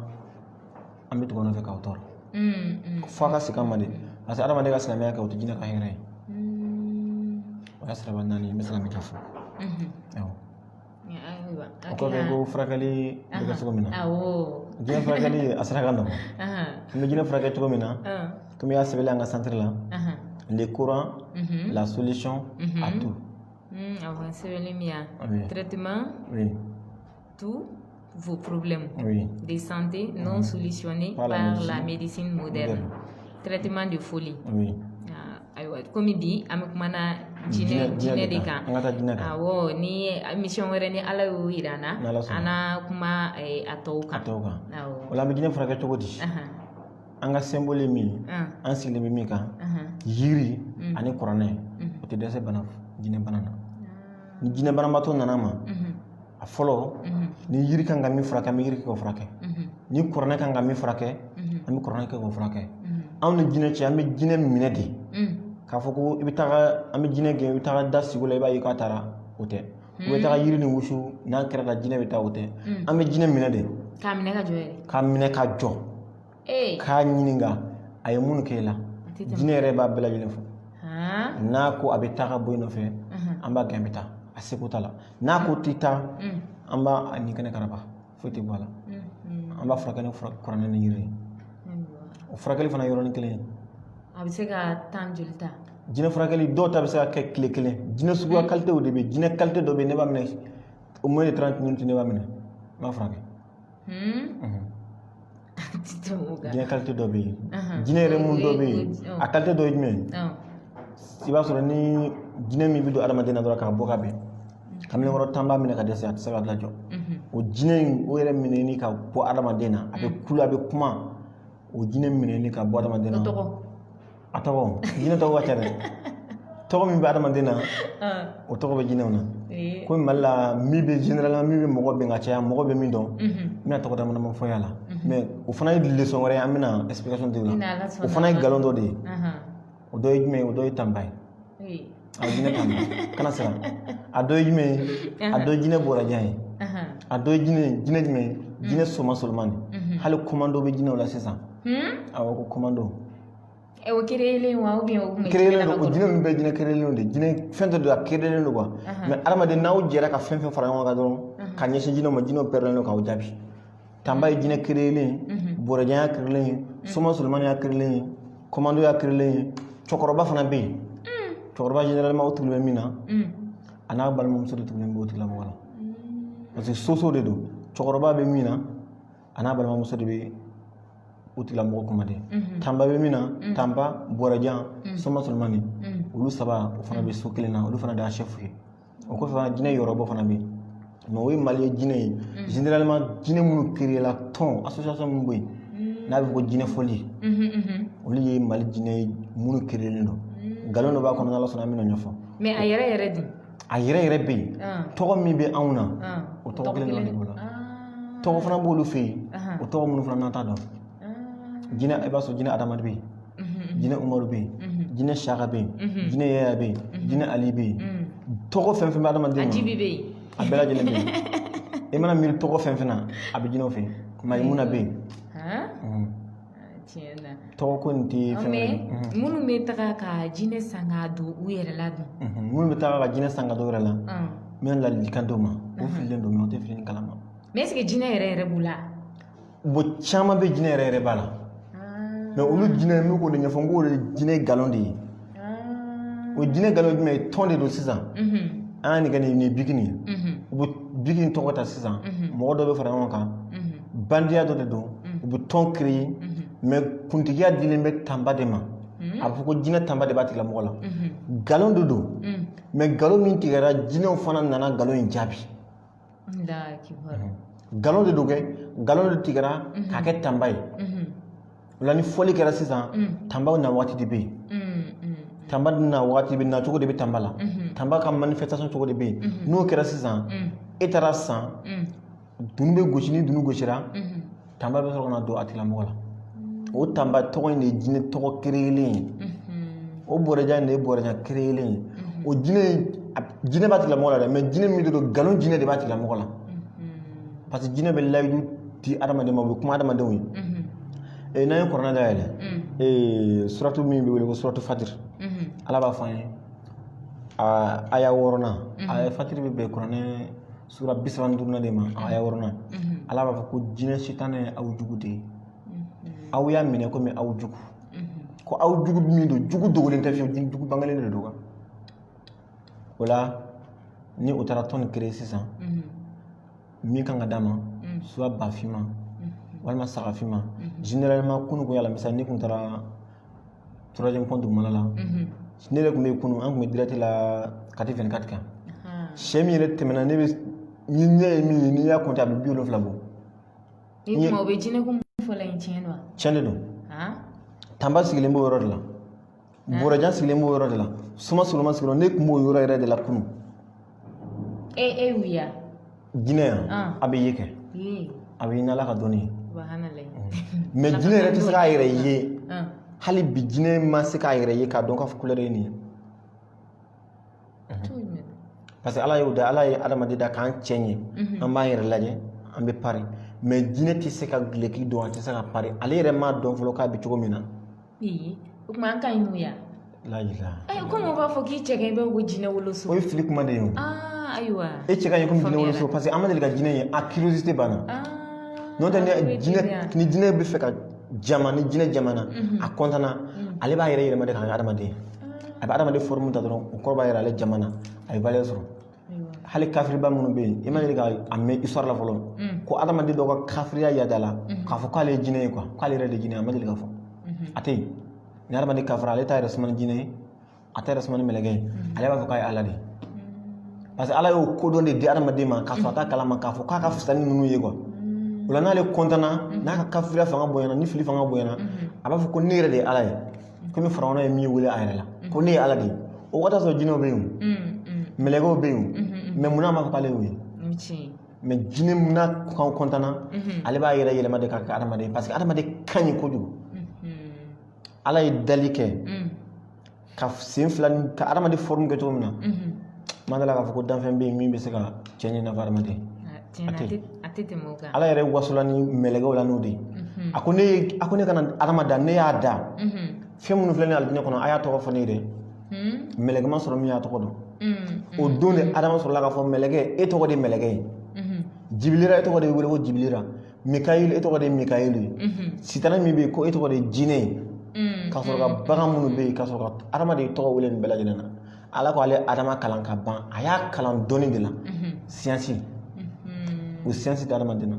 an bɛ tugu aw nɔfɛ k'aw tɔɔrɔ f'a ka segin an ma de parce que adamaden ka silamɛya kɛ o tɛ jinɛ ka hɛrɛ ye o y'a siraba 4 ye n bɛ se ka min kɛ fɔ o kɔfɛ ko furakɛli bɛ kɛ cogo min na jinɛ furakɛli a sira ka nɔgɔn an bɛ jinɛ furakɛ cogo min na komi i y'a sɛbɛnlen an ka centre la le Coran la solution à tout sɛbɛnlen min yan traitement tous vos problèmes de santé non solutionnés par la médecine moderne traitement de folie ayiwa komi bi an bɛ kumana jinɛ de kan awɔ ni émission wɛrɛ ni ala y'o yira an na an na kuma a tɔw kan o la an bɛ jinɛ furakɛ cogo di an ka symbole ye min ye an sigilen bɛ min kan yiri ani kuranɛ o tɛ dɛsɛ jinɛ bana na ni jinɛ banabaatɔ nana ma a fɔlɔ ni yiri kan ka min furakɛ an bɛ yiri kɛ k'o furakɛ ni kuranɛ kan ka min furakɛ an bɛ kuranɛ kɛ k'o furakɛ anw ni jinɛ cɛ an bɛ jinɛ minɛ de k'a fɔ ko i bɛ taga an bɛ jinɛ gɛn i bɛ taga da sigi la i b'a ye k'a taara o tɛ u bɛ taga yiri ni wusu n'a kɛra la jinɛ bɛ taa o tɛ an bɛ jinɛ minɛ de k'a minɛ ka jɔ yɛrɛ k'a minɛ ka jɔ k'a ɲininka a ye mun kɛ la jinɛ yɛrɛ b'a bɛɛ lajɛlen fɔ n'a ko a bɛ taa ka bɔ yen nɔfɛ an b'a gɛn bɛ taa a seko t'a la n'a ko t'i taa an b'a ni kɛnɛ karaba foyi tɛ bɔ a la an b'a furakɛ ni kuranɛ ni yiri o furakɛli fana yɔrɔnin kelen a bɛ se ka tan joli ta jinɛ furakɛli dɔw ta bɛ se ka kɛ tile kelen jinɛ suguya qualité de bɛ jinɛ qualité dɔ bɛ yen ne b'a minɛ au moins de 30 minutes ne b'a minɛ n b'a furakɛ jinɛ qualité dɔ bɛ yen jinɛ yɛrɛ mun dɔ bɛ yen a qualité dɔ ye jumɛn i b'a sɔrɔ ni jinɛ min bɛ don adamaden na dɔrɔn k'a bɔ ka bɛn kamalenkɔrɔ tan b'a minɛ ka dɛsɛ a tɛ se ka lajɔ o jinɛ in o yɛrɛ minɛni ka bɔ adamaden na a bɛ kulu a bɛ kuma o jinɛ minɛni ka bɔ adamaden na a tɔgɔ jinɛ tɔgɔ ka ca dɛ tɔgɔ min bɛ adamaden na o tɔgɔ bɛ jinɛw na ko Mali la min bɛ généralement min bɛ mɔgɔ bɛn ka caya mɔgɔ bɛ min dɔn n bɛna tɔgɔ dama dama fɔ a la mais o fana ye leçon wɛrɛ ye an bɛna explication di o la o fana ye nkalon dɔ de ye o dɔ ye jumɛn ye o dɔ ye tanba ye a jinɛ tanba kana siran a dɔ ye jumɛn ye a dɔ ye jinɛ bɔrajan ye a dɔ ye jinɛ jumɛn ye jinɛ soma solomani hali commando bɛ jinɛw la sisan awɔ ko commando o créelen wa ou bien o kun créelen don o jinɛ ninnu bɛɛ jinɛ créelen de jinɛ fɛn dɔ de a créelen don quoi mais adamaden n'aw jɛra ka fɛn fɛn fara ɲɔgɔn kan dɔrɔn ka ɲɛsin jinɛw ma jinɛw pɛrɛlen don k'aw jaabi tanba ye jinɛ créelen bɔrajan y'a créelen ye soma solomani y'a créelen ye commando y'a créelen ye cɛkɔrɔba fana bɛ yen cɛkɔrɔba généralement o tugulen bɛ min na a n'a balimamuso de tugulen bɛ o tigilamɔgɔ la parce que soso de don cɛkɔrɔba bɛ min na a n'a balimamuso de bɛ o tigilamɔgɔ kumaden tanba bɛ min na tanba bɔrajan soma solomani olu saba o fana bɛ so kelen na olu fana de y'a chef ye o kɔfɛ fana jinɛ yɔrɔbɔ fana bɛ yen mais o ye Mali ye jinɛ ye généralement jinɛ minnu créé la tɔn association min bɛ yen n'a bɛ fɔ ko jinɛ fɔli olu ye Mali jinɛ ye minnu créélen don nkalon dɔ b'a kɔnɔ n'Ala sɔnna an bɛna ɲɛfɔ mais a yɛrɛ dun a yɛrɛ bɛ yen tɔgɔ min bɛ anw na o tɔgɔ kelen dɔrɔn de b'o la tɔgɔ fana b'olu fɛ yen o tɔgɔ minnu fana n'an t'a dɔn jinɛ i b'a sɔrɔ jinɛ adamadu bɛ yen jinɛ umaru bɛ yen jinɛ saka bɛ yen jinɛ yaya bɛ yen jinɛ ali bɛ yen tɔgɔ fɛn fɛn bɛ adamaden ma ajibi bɛ yen a bɛɛ lajɛlen bɛ yen i mana miiri tɔgɔ fɛn fɛn na a bɛ jinɛw fɛ yen mayimuna bɛ yen tɔgɔ ko nin tɛ fɛn mais minnu bɛ taga ka jinɛ san ka don u yɛrɛ la dun minnu bɛ taga ka jinɛ san ka don u yɛrɛ la n bɛna ladilikan d'o ma o fililen don mais o tɛ fili ni kalama mais est ce que jinɛ yɛrɛ b'u la bon caman bɛ jinɛ yɛrɛ b'a la mais olu jinɛ n bɛ k'o de ɲɛfɔ n k'o de ye jinɛ nkalon de ye o jinɛ nkalon jumɛn ye tɔn de don sisan an y'a nin kɛ nin ye bikini ye u bɛ bikini tɔgɔ ta sisan mɔgɔ dɔ bɛ fara ɲɔgɔn kan bandiya dɔ de don u bɛ tɔn créer mais kuntigiya dilen bɛ tanba de ma a bɛ fɔ ko jinɛ tanba de b'a tigilamɔgɔ la nkalon de don mais nkalon min tigɛra jinɛw fana nana nkalon in jaabi nkalon de don kɛ nkalon de tigɛra k'a kɛ tanba ye o la ni fɔli kɛra sisan tanbaw na waati de bɛ yen tanba na waati bɛ na cogo de bɛ tanba la tanba ka manifestation cogo de bɛ yen n'o kɛra sisan e taara san dunu bɛ gosi ni dunu gosira tanba bɛ sɔrɔ ka na don a tigilamɔgɔ la o tanba tɔgɔ in de ye jinɛ tɔgɔ créélen ye o bɔrɛjan in de ye bɔrɛjan créélen ye o jinɛ b'a tigilamɔgɔ la dɛ mais jinɛ min de don nkalon jinɛ de b'a tigilamɔgɔ la parce que jinɛ bɛ layidu di adamaden ma u bɛ kuma adamadenw ye n'an ye kuranɛ dayɛlɛ suratu min bɛ wele ko suratu fatir ala b'a fɔ an ye aya 6nan aya fatir bɛ bɛn kuranɛ sura 35 de ma aya 6nan ala b'a fɔ ko jinɛ sitanɛ ye aw jugu de ye aw y'a minɛ komi aw jugu ko aw jugu min don jugu dogolen tɛ fiyewu jugu bangelen de don o la ni o taara tɔn créer sisan min kan ka d'a ma soit bafima walima sagafima généralement kunu ko yala misali ni kun taara 3e pont dugumala la ne yɛrɛ tun bɛ kunu an tun bɛ direct la kati 24 kan sɛ min yɛrɛ tɛmɛna ne bɛ ni ɲɛ ye min ye n'i y'a compter a bɛ 70 bɔ ni kuma o bɛ jinɛ ko fɔlɔ in tiɲɛ don tiɲɛ de don tanba sigilen b'o yɔrɔ de la bɔrɛjan sigilen b'o yɔrɔ de la suma soloma sigilen ne tun b'o yɔrɔ yɛrɛ de la kunu wuya jinɛ yan a bɛ ye kɛ a bɛ ye n'ala ka dɔnni ye mais jinɛ yɛrɛ tɛ se k'a yɛrɛ ye hali bi jinɛ ma se k'a yɛrɛ ye k'a dɔn k'a fɔ couleur ye nin ye parce que ala y'o da ala ye adamaden da k'an cɛ ɲɛ an b'an yɛrɛ lajɛ an bɛ pari mais jinɛ tɛ se ka gileki dɔn a tɛ se ka pari ale yɛrɛ m'a dɔn fɔlɔ k'a bɛ cogo min na o kuma an ka ɲi n'u ya komi b'a fɔ k'i cɛ ka i bɛ ko jinɛ woloso o ye fili kuma de ye ayiwa e cɛ ka ɲi komi jinɛ woloso parce que an ma deli ka jinɛ ye a curiosité banna n'o tɛ ni jinɛ bɛ fɛ ka jama ni jinɛ jamana a kɔntana ale b'a yɛrɛ yɛlɛma de k'a kɛ adamaden a bɛ adamaden forme ta dɔrɔn o kɔrɔ b'a yɛrɛ ale jamana a ye valeur sɔrɔ hali kafiriba minnu bɛ yen i ma deli ka a mɛn histoire la fɔlɔ ko adamaden dɔ ka kafiriya yada la k'a fɔ k'ale ye jinɛ ye quoi k'ale yɛrɛ de ye jinɛ ye a ma deli ka fɔ a tɛ yen ni adamaden kafira ale t'a yɛrɛ suma ni jinɛ ye a t'a yɛrɛ suma ni mɛlɛkɛ ye ale b'a fɔ k'a ye ala de ye parce que ala y'o kodɔn de di adamaden ma k'a sɔrɔ a t'a kalama k'a fɔ k'a ka fisa ni ninnu ye quoi o la n'ale kɔntana n'a ka kafiriya fanga bonyana ni fili fanga bonyana a b'a fɔ ko ne yɛrɛ de ye ala ye komi Firawuna ye min wele a yɛrɛ la ko ne ye ala de ye o waati sɔrɔ jinɛw bɛ yen mɛlɛkɛw bɛ yen mais munna a ma fɔ k'ale y'o ye mais jinɛ munna kɔntana ale b'a yɛrɛ yɛlɛma de k'a kɛ adamaden parce que adamaden ka ɲi kojugu ala ye dali kɛ ka sen fila ka adamaden forme kɛ cogo min na ma dala k'a fɔ ko danfɛn bɛ yen min bɛ se ka cɛ ɲɛ nafa adamaden ala yɛrɛ wasola ni mɛlɛkɛw la n'o de ye a ko ne kana adamaden ne y'a da fɛn minnu filɛ ni alijinɛ kɔnɔ a y'a tɔgɔ fɔ ne ye dɛ mɛlɛkɛ ma sɔrɔ min y'a tɔgɔ dɔn o don de adama sɔrɔla k'a fɔ mɛlɛkɛ e tɔgɔ de mɛlɛkɛ ye jibilira e tɔgɔ de wele ko jibilira mikayil e tɔgɔ de mikayil ye sitana min bɛ yen ko e tɔgɔ de jinɛ ye k'a sɔrɔ ka bagan minnu bɛ yen k'a sɔrɔ ka adamaden tɔgɔ wele nin bɛɛ lajɛlen na ala ko ale adama kalan ka ban a y'a kalan dɔɔni de la siyansi o siyansi tɛ adamaden na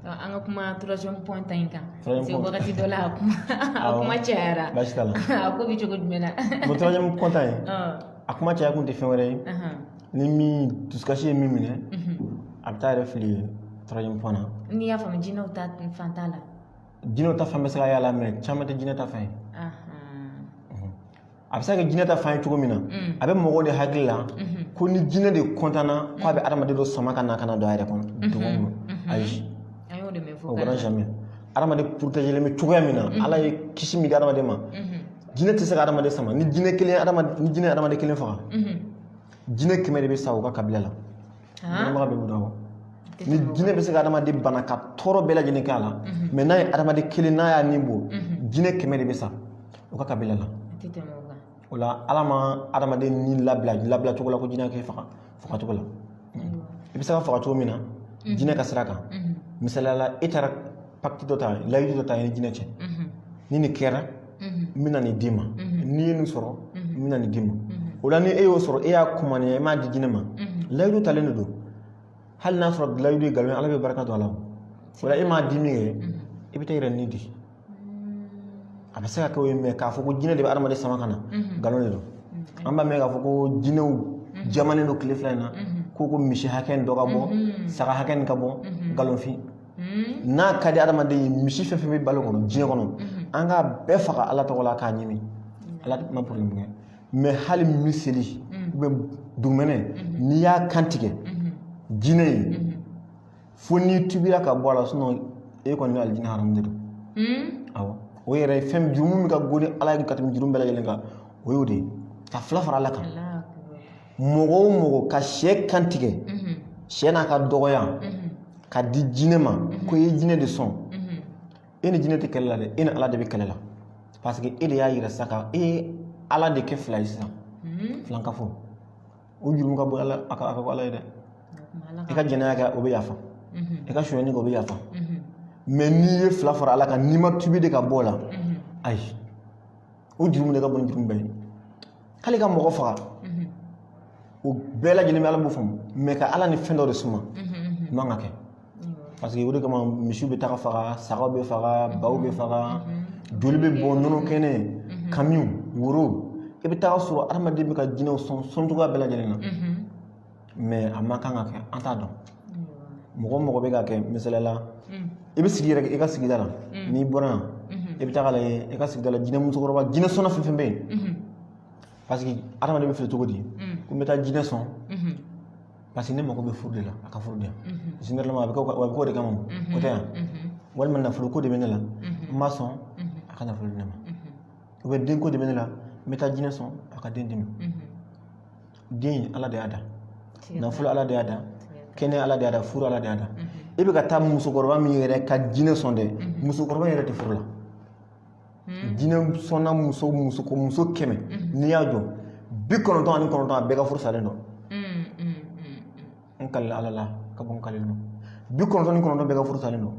an ka kuma troisième point in kan parce que wagati dɔ la a kuma cayara baasi t'a la a ko bɛ cogo jumɛn na o troisième point in a kuma caya kun tɛ fɛn wɛrɛ ye ni min dusukasi ye min minɛ a bɛ taa yɛrɛ fili troisième point na n'i y'a faamu jinɛw ta fan t'a la jinɛw ta fan bɛ se ka y'a la mais caman tɛ jinɛ ta fan ye a bɛ se ka kɛ jinɛ ta fan ye cogo min na a bɛ mɔgɔw de hakili la ko ni jinɛ de kɔntana ko a bɛ adamaden dɔ sama ka na don a yɛrɛ kɔnɔ dugu kɔnɔ ayi o kɛra jamais adamaden protégelen bɛ cogoya min na ala ye kisi min di adamaden ma jinɛ tɛ se ka adamaden sama ni jinɛ ye adamaden kelen faga jinɛ 100 de bɛ sa u ka kabila la dɔnnibaga bɛ wuli awɔ ni jinɛ bɛ se ka adamaden bana ka tɔɔrɔ bɛɛ lajɛlen k'a la mais n'a ye adamaden kelen n'a y'a nin bɔ jinɛ 100 de bɛ sa u ka kabila la o la ala ma adamaden ni labila cogo la ko jinɛ k'e faga cogo la i bɛ se ka faga cogo min na jinɛ ka sira kan misaliyala la e taara pacte dɔ ta layidu dɔ ta i ni jinɛ cɛ ni nin kɛra n bɛna nin d'i ma n'i ye nin sɔrɔ n bɛna nin d'i ma o la ni e y'o sɔrɔ e y'a kumaniya i m'a di jinɛ ma layidu talen de don hali n'a sɔrɔ layidu ye nkalon ye ala bɛ barika don a la o la e m'a di min kɛ i bɛ taa i yɛrɛ ni di a bɛ se ka kɛ o ye mais k'a fɔ ko jinɛ de bɛ adamaden sama ka na nkalon de don an b'a mɛn k'a fɔ ko jinɛw jamanen don tile fila in na ko misi hakɛ nin dɔ ka bɔ saga hakɛ nin ka bɔ nkalonfin n'a ka di adamaden ye misi fɛn fɛn bɛ balo kɔnɔ diɲɛ kɔnɔ an k'a bɛɛ faga ala tɔgɔ la k'a ɲimi ala ma problème kɛ mais hali miseli dugumɛnɛ n'i y'a kan tigɛ jinɛ ye fo n'i tubira ka bɔ a la sinon e kɔni ni alijinɛ haramu de don awɔ o yɛrɛ fɛn jurumu min ka go ni ala ye ka tɛmɛ juru bɛɛ lajɛlen kan o y'o de ye ka fila fara ala kan mɔgɔ o mɔgɔ ka sɛ kan tigɛ sɛ n'a ka dɔgɔya ka di jinɛ ma ko e ye jinɛ de sɔn e ni jinɛ tɛ kɛlɛ la dɛ e ni ala de bɛ kɛlɛ la parce que e de y'a yira sisan ka e ye ala de kɛ fila ye sisan filankafo o jurumu ka bon a ka bɔ ala ye dɛ i ka jɛnɛya kɛ o bɛ yafa i ka sonyɛni kɛ o bɛ yafa mais n'i ye fila fara ala kan n'i ma tubi de ka bɔ o la ayi o jurumu de ka bon ni jurumu bɛɛ ye hali ka mɔgɔ faga o bɛɛ lajɛlen bɛ ala b'o faamu mais ka ala ni fɛn dɔ de suma man ka kɛ parce que o de kama misiw bɛ taga faga sagaw bɛ faga baw bɛ faga joli bɛ bɔ nɔnɔ kɛnɛ kamiw woro i bɛ taga sɔrɔ adamaden bɛ ka jinɛw sɔn cogoya bɛɛ lajɛlen na mais a man kan ka kɛ an t'a dɔn mɔgɔ o mɔgɔ bɛ ka kɛ misaliyala i bɛ sigi yɛrɛ i ka sigida la n'i bɔra yan i bɛ taga lajɛ i ka sigida la jinɛ musokɔrɔba jinɛ sɔnna fɛn fɛn bɛ yen parce que adamaden bɛ filɛ cogo di ko n bɛ taa jinɛ sɔn parce que ne mago bɛ furu de la a ka furu di yan généralement a bɛ k'o de kama o tɛ yan walima nafolo ko de bɛ ne la n b'a sɔn a ka nafolo di ne ma ou bien den ko de bɛ ne la n bɛ taa jinɛ sɔn a ka den di ma den ala de y'a da nafolo ala de y'a da kɛnɛ ala de y'a da furu ala de y'a da e bɛ ka taa musokɔrɔba min yɛrɛ ka jinɛ sɔn dɛ musokɔrɔba yɛrɛ tɛ furu la jinɛ sɔnna muso 100 n'i y'a jɔ 99 a bɛɛ ka furu salen don n kalila ala la ka bɔ n kalila 99 bɛɛ ka furu salen don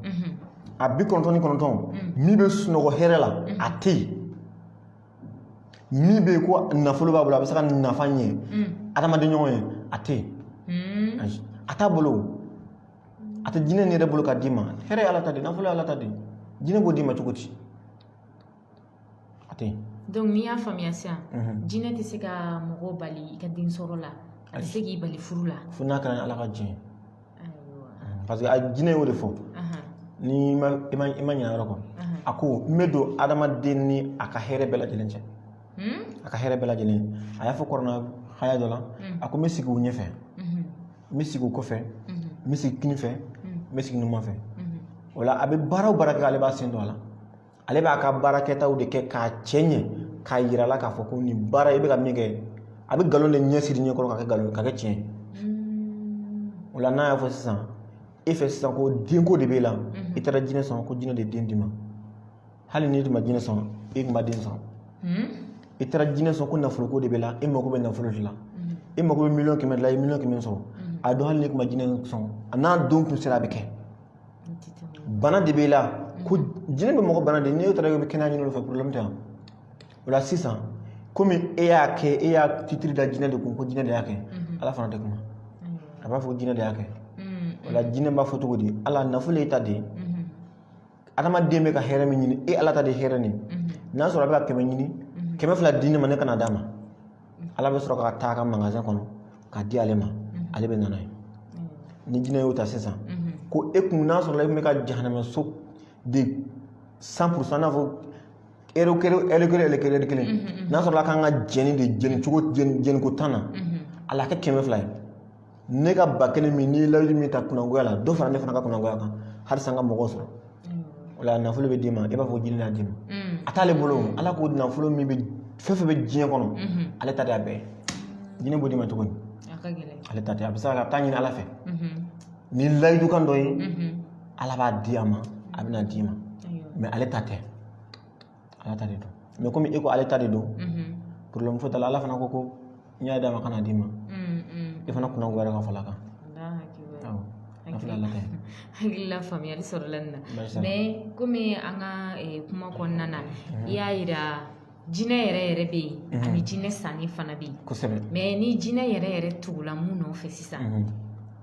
a 99 min bɛ sunɔgɔ hɛrɛ la a tɛ yen min bɛ yen ko nafolo b'a bolo a bɛ se ka nafa ɲɛ adamaden ɲɔgɔn ye a tɛ yen a t'a bolo a tɛ jinɛ nin yɛrɛ bolo ka d'i ma hɛrɛ ye ala ta de nafolo ye ala ta de jinɛ b'o d'i ma cogo di a tɛ yen. donc n'i y'a faamuya sisan jinɛ tɛ se ka mɔgɔ bali i ka den sɔrɔ la a tɛ se k'i bali furu la fo n'a kɛra ala ka diɲɛ parce que a jinɛ y'o de fɔ ni ma ɲinɛ yɔrɔ kɔ a ko n bɛ don adamaden ni a ka hɛrɛ bɛɛ lajɛlen cɛ a ka hɛrɛ bɛɛ lajɛlen a y'a fɔ kɔrɔna haya dɔ la a ko n bɛ sigi u ɲɛfɛ n bɛ sigi u kɔfɛ n bɛ sigi kini fɛ n bɛ sigi numan fɛ o la a bɛ baara o baara kɛ ale b'a sen don a la ale b'a ka baarakɛtaw de kɛ k'a cɛ ɲɛ k'a yira la k'a fɔ ko nin baara i bɛ ka min kɛ a bɛ nkalon de ɲɛ siri ɲɛkɔrɔ ka kɛ tiɲɛ o la n'a y'a fɔ sisan e fɛ sisan ko denko de b'e la i taara jinɛ sɔn ko jinɛ de den d'i ma hali n'i tun ma jinɛ sɔn e tun ma den sɔn i taara jinɛ sɔn ko nafoloko de b'e la e mako bɛ nafolo de la e mako bɛ miliyɔn 100 de la i ye miliyɔn 100 sɔrɔ a dɔn hali n'i tun ma jinɛ sɔn a n'a don tun sera a bɛ kɛ bana de b'e la ko jinɛ bɛ mɔgɔ bana de n'i taara i bɛ kɛnɛya ɲini o fɛ problème tɛ yan o la sisan komi e y'a kɛ e y'a titiri da jinɛ de kun ko jinɛ de y'a kɛ ala fana tɛ kuma a b'a fɔ ko jinɛ de y'a kɛ o la jinɛ b'a fɔ cogo di ala nafolo ye ta de ye adamaden bɛ ka hɛrɛ min ɲini e ala ta de hɛrɛ nin n'a sɔrɔ a bɛ ka 100 ɲini 200 di ne ma ne kana d'a ma ala bɛ sɔrɔ ka taa a ka magasin kɔnɔ k'a di ale ma ale bɛ nana ye ni jinɛ y'o ta sisan ko e kun n'a sɔrɔ e kun bɛ ka jahanamaso de 100% n'a fɔ ɛri kelen n'a sɔrɔ a kan ka jɛni de jɛni ko 10 na ala kɛ 200 ye ne ka 1000 min n'i ye layidu min ta kunangoya la dɔ fara ne fana ka kunangoya kan halisa n ka mɔgɔ sɔrɔ o la nafolo bɛ d'i ma i b'a fɔ jinɛ y'a d'i ma a t'ale bolo ala ko nafolo min bɛ fɛn fɛn bɛ diɲɛ kɔnɔ ale ta de y'a bɛɛ jinɛ b'o d'i ma cogo di ale ta tɛ a bɛ se ka taa ɲini ala fɛ ni layidu kan dɔ ye ala b'a di a ma a bɛna d'i ma mais ale ta tɛ ala ta de don mais komi e ko ale ta de don problème foyi t'a la ala fana ko n y'a d'a ma kana d'i ma i fana kunangoya ka fɔ la kan hakilila faamuyali sɔrɔla nin na mais komi an ka kuma kɔnɔna na i y'a yira jinɛ yɛrɛ bɛ yen ani jinɛ sanni fana bɛ yen mais ni jinɛ yɛrɛ tugula mun nɔfɛ sisan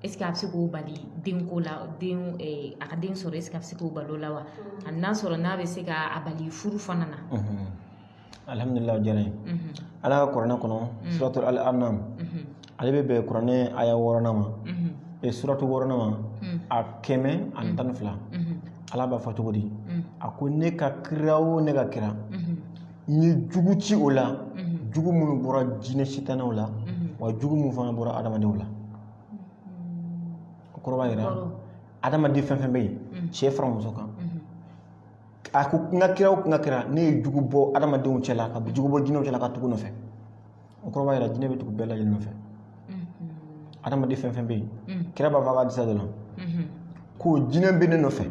est ce que a bɛ se k'o bali denko la a ka den sɔrɔ est ce que a bɛ se k'o balo la wa a n'a sɔrɔ n'a bɛ se k'a bali furu fana na alhamdulillah o diyara n ye ala ka kuranɛ kɔnɔ suratul al-an'am ale bɛ bɛn kuranɛ aya 6nan ma suratu 6nan ma a 112 ala b'a fɔ cogo di a ko ne ka kira o ne ka kira n ye jugu ci o la jugu minnu bɔra jinɛ sitanɛw la wa jugu minnu fana bɔra adamadenw la o kɔrɔ b'a jira adamaden fɛn fɛn bɛ yen cɛ fara muso kan a ko n ka kira o n ka kira ne ye jugu bɔ adamadenw cɛ la ka jugu bɔ jinɛw cɛ la ka tugu nɔfɛ o kɔrɔ b'a jira jinɛ bɛ tugu bɛɛ lajɛlen nɔfɛ adamaden fɛn fɛn bɛ yen kira b'a fɔ a ka hadisa dɔ la ko jinɛ bɛ ne nɔfɛ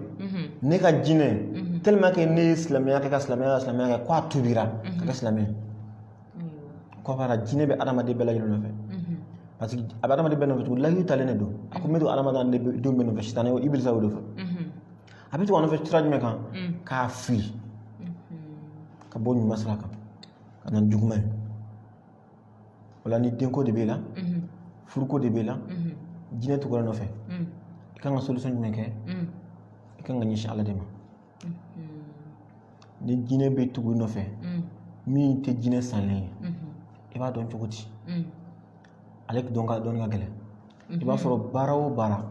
ne ka jinɛ tellement que ne ye silamɛya kɛ ka silamɛya kɛ ko a tubira ka kɛ silamɛ ko b'a la jinɛ bɛ adamaden bɛɛ lajɛlen nɔfɛ parce que a bɛ adamaden bɛɛ nɔfɛ tugun lahidu talen de don a ko n bɛ don adamaden denw bɛɛ nɔfɛ sitanɛ o ibilisa y'o de fɔ a bɛ to a nɔfɛ sira jumɛn kan k'a fili ka bɔ ɲuman sira kan ka na juguman ye o la ni denko de b'e la furuko de b'e la jinɛ tugura nɔfɛ i kan ka solution jumɛn kɛ i kan ka ɲɛsin ala de ma ni jinɛ bɛ tugu nɔfɛ min tɛ jinɛ sanlen ye i b'a dɔn cogo di ale dɔn ka gɛlɛn i b'a sɔrɔ baara o baara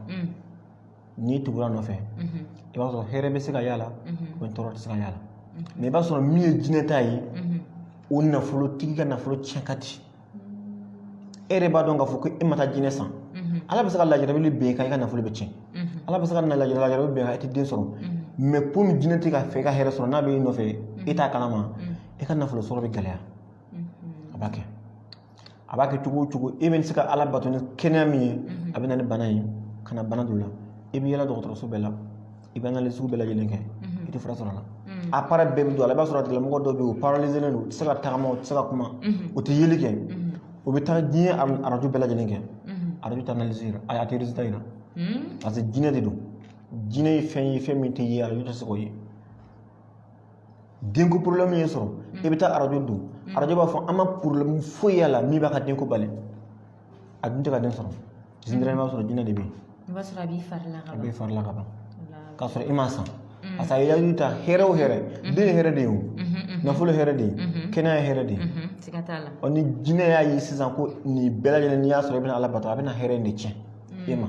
n'i tugura nɔfɛ i b'a sɔrɔ hɛrɛ bɛ se ka y'a la wa tɔɔrɔ tɛ se ka y'a la mais i b'a sɔrɔ min ye jinɛ ta ye o nafolotigi ka nafolo tiɲɛ ka di e yɛrɛ b'a dɔn k'a fɔ ko e ma taa jinɛ san ala bɛ se ka lajarabi bɛn kan i ka nafolo bɛ tiɲɛ ala bɛ se ka lajarabi bɛn kan i tɛ den sɔrɔ mais komi jinɛ tɛ ka fɛ i ka hɛrɛ sɔrɔ n'a bɛ i nɔfɛ e t'a kalama i ka nafolo sɔrɔ bɛ gɛlɛya a b'a kɛ cogo o cogo e bɛ se ka ala bato ni kɛnɛya min ye a bɛ na ni bana ye ka na bana dɔ la i bɛ yɛlɛ dɔgɔtɔrɔso bɛɛ la i bɛ analyse bɛɛ lajɛlen kɛ i tɛ fura sɔrɔ a la appareil bɛɛ bɛ don a la i b'a sɔrɔ a tigilamɔgɔ dɔw bɛ yen o paralysé len don u tɛ se ka tagama u tɛ se ka kuma u tɛ yeli kɛ u bɛ taa diɲɛ arajo bɛɛ lajɛlen kɛ arajo tɛ analyse yira a tɛ résultat yira parce que jinɛ de don jinɛ ye fɛn min tɛ ye arajo tɛ se k'o ye denko problème ye sɔrɔ i bɛ taa arajo don arajo b'a fɔ an ma problème foyi y'a la min b'a ka denko bali a dun tɛ ka den sɔrɔ zindira i b'a sɔrɔ jinɛ de bɛ yen i b'a sɔrɔ a b'i fari la ka ban k'a sɔrɔ i m'a san parce que a ye ta hɛrɛ o hɛrɛ den ye hɛrɛ de ye o nafolo hɛrɛ de ye kɛnɛya ye hɛrɛ de ye siga t'a la ni jinɛ y'a ye sisan ko nin bɛɛ lajɛlen n'i y'a sɔrɔ i bɛna ala bato a bɛna hɛrɛ in de tiɲɛ e ma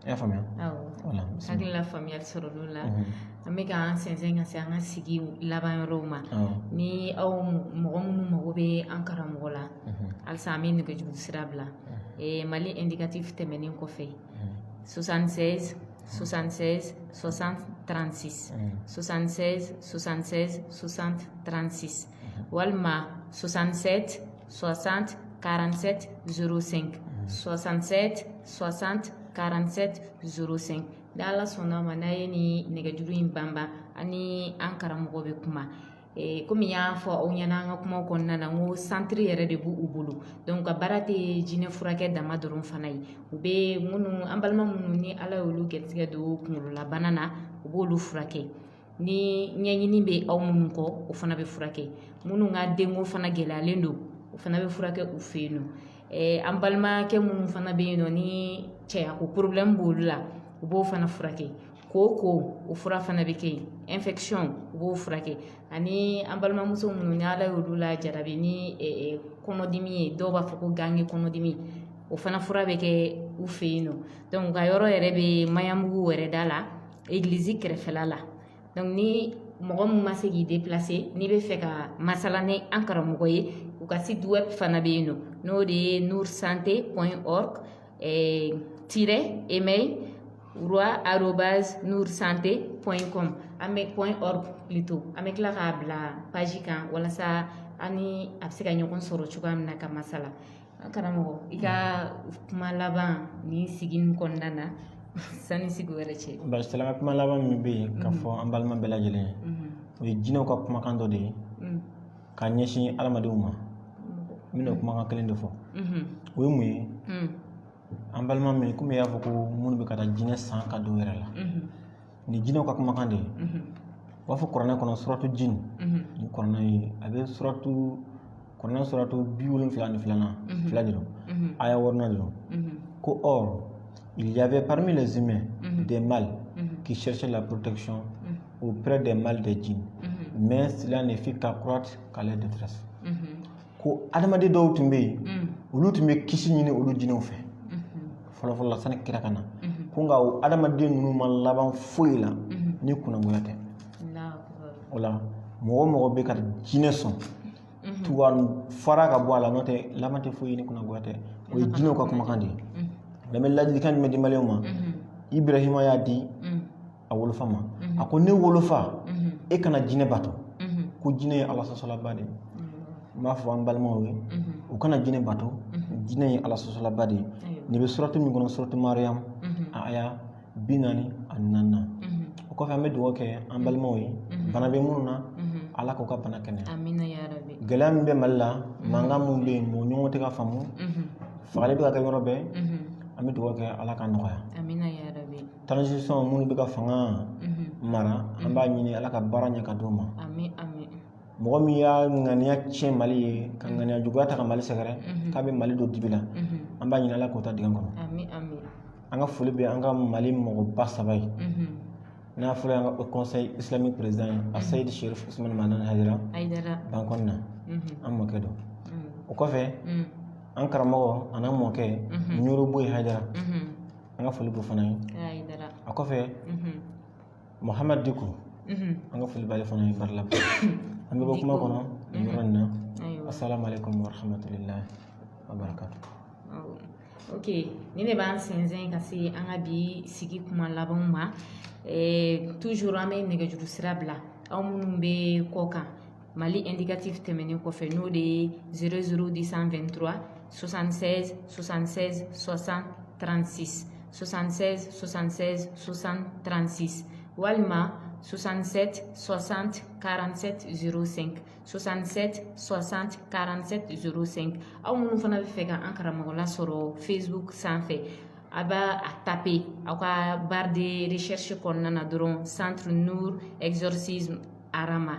i y'a faamuya awɔ hakilila faamuyali sɔrɔl'o la an bɛ k'an sɛnsɛn ka se an ka sigi laban yɔrɔw ma ni aw mɔgɔ minnu mago bɛ an karamɔgɔ la halisa an bɛ nɛgɛjuru sira bila Mali indicatif tɛmɛnen kɔfɛ 76 76 60 36 76 76 60 36 walima 67 60 47 05 67 60 47 05 ni ala sɔnna ma n'a ye ni nɛgɛjuru in banban ani an karamɔgɔ bɛ kuma komi y'a fɔ aw ɲɛna an ka kumaw kɔnɔna na n ko centre yɛrɛ de b'u bolo donc ka baara tɛ jinɛ furakɛ dama dɔrɔn fana ye u bɛ minnu an balima minnu ni ala y'olu gɛrɛsɛgɛ don kunkololabana na u b'olu furakɛ ni ɲɛɲini bɛ aw minnu kɔ o fana bɛ furakɛ minnu ka denko fana gɛlɛyalen don o fana bɛ furakɛ u fɛ yen nɔ an balimakɛ minnu fana bɛ yen nɔ ni cɛyako problème b'olu la u b'o fana furakɛ ko o fura fana bɛ kɛ yen infection u b'o furakɛ ani an balimamuso minnu ni ala y'olu la jarabi ni kɔnɔdimi ye dɔw b'a fɔ ko gange kɔnɔdimi o fana fura bɛ kɛ u fɛ yen nɔ donc ka yɔrɔ yɛrɛ bɛ mayamugu wɛrɛ da la église kɛrɛfɛla la donc ni mɔgɔ min ma se k'i déplacer n'i bɛ fɛ ka masala ni an karamɔgɔ ye u ka site web fana bɛ yen nɔ n'o de ye noursante.org email roi@noursante.com an bɛ .org plutôt an bɛ tila k'a bila page kan walasa ani a bɛ se ka ɲɔgɔn sɔrɔ cogoya min na ka masala an karamɔgɔ i ka kuma laban ni sigi in kɔnɔna na sani sigi wɛrɛ cɛ basi tɛ kuma laban min bɛ yen k'a fɔ an balima bɛɛ lajɛlen ye o ye jinɛw ka kumakan dɔ de ye ka ɲɛsin adamadenw ma n bɛna kumakan kelen de fɔ o ye mun ye an balima min komi y'a fɔ ko minnu bɛ ka taa jinɛ san ka don yɛrɛ la ni jinɛw ka kumakan de ye u b'a fɔ kuranɛ kɔnɔ suratu jin ni kuranɛ ye a bɛ kuranɛ suratu 72 fila de don aya 4 de don ko or il y avait parmi les humains des mâles qui cherchaient la protection auprès des mâles des djinns mais cela ne fit qu'accroître qu'à leur détresse ko adamaden dɔw tun bɛ yen olu tun bɛ kisi ɲini olu jinɛw fɛ fɔlɔfɔlɔ la sani kira ka na ko nka o adamaden ninnu ma laban foyi la ni kunangoya tɛ o la mɔgɔ mɔgɔ bɛ ka jinɛ sɔn tuwa fara ka bɔ a la n'o tɛ laban tɛ foyi ni kunangoya tɛ o ye jinɛw ka kumakan de ye mais ladilikan jumɛn di maliyɛnw ma Ibrahima y'a di a wolofa ma a ko ne wolofa e kana jinɛ bato ko jinɛ ye ala sɔsɔlaba de ye n b'a fɔ an balimaw ye u kana jinɛ bato jinɛ ye ala sɔsɔlaba de ye nin bɛ suratu min kɔnɔ suratu Mariam a aya 44 o kɔfɛ an bɛ dugawu kɛ an balimaw ye bana bɛ minnu na ala k'u ka bana kɛnɛya gɛlɛya min bɛ Mali la mankan min bɛ yen mɔgɔ ɲɔgɔn tɛ ka faamu fagali bɛ ka kɛ yɔrɔ bɛɛ an bɛ dugawu kɛ ala ka nɔgɔya transition minnu bɛ ka fanga mara an b'a ɲini ala ka baara ɲɛ ka d'u ma mɔgɔ min y'a ŋaniya tiɲɛ Mali ye ka ŋaniya juguya ta ka Mali sɛgɛrɛ k'a bɛ Mali don dibi la an b'a ɲini ala k'o ta dingɛ kɔnɔ an ka foli bɛ an ka Mali mɔgɔba 3 ye n'a fɔra an ka conseil islamique président ye a Seyid Cherif Usmane Manan Haidara Bankɔni na an mɔkɛ don o kɔfɛ an karamɔgɔ a n'an mɔkɛ Ɲoroboyi Haidara an ka foli b'o fana ye a kɔfɛ Mohamed Diko an ka foli b'ale fana ye barila an bɛ bɔ kuma kɔnɔ nin yɔrɔ in na assalamu alaikum wa rahmatullahi wa barakatuh. Ok, ni ne b'an sɛnsɛn ka se an ka bi sigi kuma labanw ma toujours an bɛ nɛgɛjuru sira bila aw minnu bɛ kɔ kan Mali indicatif tɛmɛnen kɔfɛ n'o de ye 00123 76 76 60 36 76 76 60 36 walima 67 60 47 05 67 60 47 05 aw minnu fana bɛ fɛ ka an karamɔgɔ lasɔrɔ Facebook sanfɛ a b'a a taper aw ka barre de recherche kɔnɔna na dɔrɔn Centre Nour Exorcisme Arama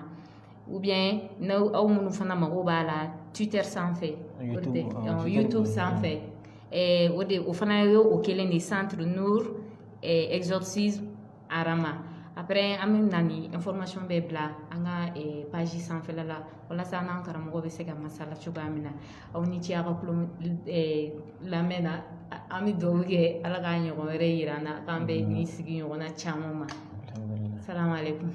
ou bien aw minnu fana mago b'a la Twitter sanfɛ YouTube sanfɛ o fana ye o kelen de Centre Nour Exorcisme Arama. Après an bɛ na ni information bɛɛ bila an ka page sanfɛla la walasa an n'an karamɔgɔ bɛ se ka masala cogoya min na aw ni ce a ka lamɛn na an bɛ dugawu kɛ ala k'a ɲɔgɔn wɛrɛ yira an na k'an bɛɛ ni sigi ɲɔgɔnna caman ma. Salamu alaikum.